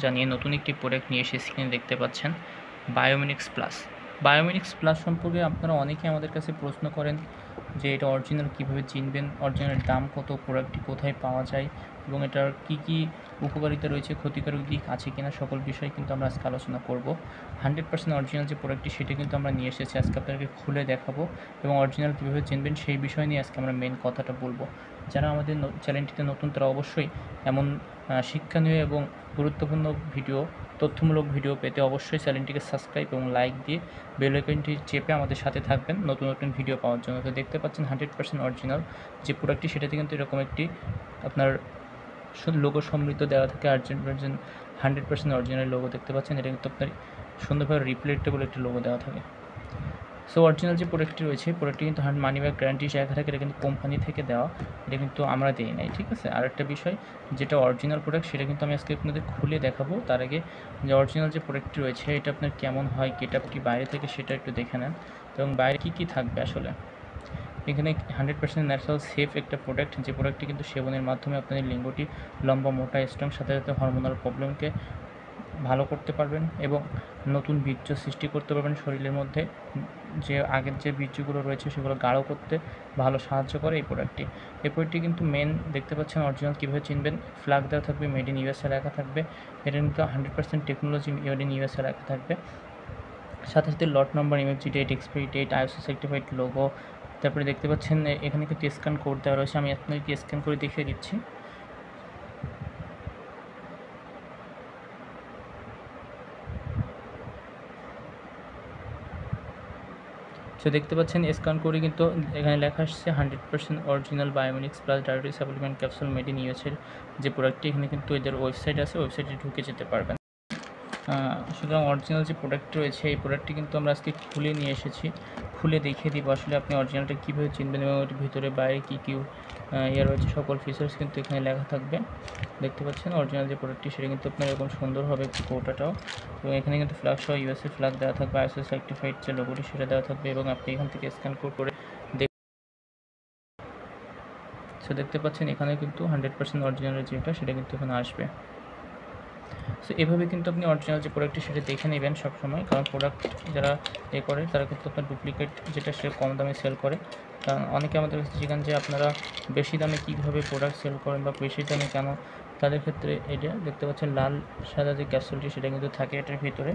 জানিয়ে নতুন একটি প্রোডাক্ট নিয়ে এসে স্ক্রিনে দেখতে পাচ্ছেন বায়োমিনিক্স প্লাস। বায়োমিনিক্স প্লাস সম্পর্কে আপনারা অনেকে আমাদের কাছে প্রশ্ন করেন যে এটা অরিজিনাল কীভাবে চিনবেন, অরিজিনালের দাম কত, প্রোডাক্টটি কোথায় পাওয়া যায় এবং এটার কী উপকারিতা রয়েছে, ক্ষতিকারক দিক আছে কিনা, সকল বিষয় কিন্তু আমরা আজকে আলোচনা করব। 100% অরিজিনাল যে প্রোডাক্টটি সেটা কিন্তু আমরা নিয়ে এসেছি, আজকে আপনাদেরকে খুলে দেখাবো এবং অরিজিনাল কীভাবে চিনবেন সেই বিষয় নিয়ে আজকে আমরা মেন কথাটা বলবো। যারা আমাদের চ্যানেলটিতে নতুন তারা অবশ্যই এমন শিক্ষণীয় এবং গুরুত্বপূর্ণ ভিডিও, তথ্যমূলক ভিডিও পেতে অবশ্যই চ্যানেলটিকে সাবস্ক্রাইব এবং লাইক দিয়ে বেল আইকনটি চেপে আমাদের সাথে থাকবেন নতুন নতুন ভিডিও পাওয়ার জন্য। তো দেখতে পাচ্ছেন 100% অরিজিনাল যে প্রোডাক্টটি সেটাতে কিন্তু এরকম একটি আপনার লোগো সমৃদ্ধ দেওয়া থাকে, আর্জেন্ট ভার্জন 100% অরিজিনাল লোগো দেখতে পাচ্ছেন। এটা কিন্তু আপনার সুন্দরভাবে রিপ্লেটেবল একটি লোগো দেওয়া থাকে। সো অরিজিনাল যে প্রোডাক্টটি রয়েছে, প্রোডাক্টটি কিন্তু মানি ব্যাক গ্যারান্টি জায়গা থাকে, এটা কিন্তু কোম্পানি থেকে দেওয়া, এটা কিন্তু আমরা দিই নাই, ঠিক আছে। আর একটা বিষয়, যেটা অরিজিনাল প্রোডাক্ট সেটা কিন্তু আমি আজকে আপনাদের খুলে দেখাবো। তার আগে যে অরিজিনাল যে প্রোডাক্টটি রয়েছে এটা আপনার কেমন হয়, গেটআপটি বাইরে থেকে সেটা একটু দেখে নেন এবং বাইরে কী থাকবে আসলে। এখানে 100% ন্যাচারাল সেফ একটা প্রোডাক্ট, যে প্রোডাক্টটি কিন্তু সেবনের মাধ্যমে আপনাদের লিঙ্গটি লম্বা, মোটা, স্ট্রং, সাথে সাথে হরমোনাল প্রবলেমকে ভালো করতে পারবেন এবং নতুন বীর্য সৃষ্টি করতে পারবেন শরীরের মধ্যে। যে আগের যে বীর্যগুলো রয়েছে সেগুলো গাঢ় করতে ভালো সাহায্য করে এই প্রোডাক্টটি। এই প্রোডাক্টটি কিন্তু মেন দেখতে পাচ্ছেন অরিজিনাল কীভাবে চিনবেন, ফ্ল্যাগ দেওয়া থাকবে, মেড ইন ইউএসএ লেখা থাকবে। এটা কিন্তু 100% টেকনোলজি মেড ইন ইউএসএ লেখা থাকবে। সাথে সাথে lot number, MFG date, expiry date, ISO certified logo. তারপরে দেখতে পাচ্ছেন এখানে কিন্তু স্ক্যান কোড দেওয়া রয়েছে, আমি আপনাদেরকে স্ক্যান করে দেখিয়ে দিচ্ছি। সো দেখতে পাচ্ছেন স্ক্যান করে কিন্তু এখানে লেখা আসছে 100% original Biominix plus dietary supplement capsule made in ইউএসএর যে প্রোডাক্টটি। এখানে কিন্তু এদের ওয়েবসাইট আছে, ওয়েবসাইটে ঢুকে যেতে পারবেন। সুতরাং অরিজিনাল যে প্রোডাক্টটি রয়েছে এই প্রোডাক্টটি কিন্তু আমরা আজকে খুলে নিয়ে এসেছি, খুলে দেখিয়ে দিব আসলে আপনি অরিজিনালটা কীভাবে চিনবেন এবং ওটির ভিতরে বাইরে কী রয়েছে সকল ফিচার্স কিন্তু এখানে লেখা থাকবে। দেখতে পাচ্ছেন অরিজিনাল যে প্রোডাক্টটি সেটা কিন্তু আপনার এরকম সুন্দর হবে একটু কোটাটাও, এবং এখানে কিন্তু ফ্ল্যাগ সহ ইউএসএ ফ্ল্যাগ দেওয়া থাকবে, আইএসও সার্টিফাইড যে লোগোটি সেটা দেওয়া থাকবে এবং আপনি এখান থেকে স্ক্যান করে সো দেখতে পাচ্ছেন এখানে কিন্তু 100% অরিজিনালের যেটা সেটা কিন্তু এখানে আসবে। সো এভাবে কিন্তু আপনি অরিজিনাল যে প্রোডাক্টটি সেটা দেখে নেবেন সবসময়, কারণ প্রোডাক্ট যারা করে তারা কিন্তু আপনার ডুপ্লিকেট যেটা সে কম দামে সেল করে। কারণ অনেকে আমাদের কাছে জিজ্ঞাসা যে আপনারা বেশি দামে কীভাবে প্রোডাক্ট সেল করেন বা বেশি দামে কেন, তাদের ক্ষেত্রে এটা দেখতে পাচ্ছেন লাল সাদা যে ক্যাপসুলটি সেটা কিন্তু থাকে এটার ভিতরে।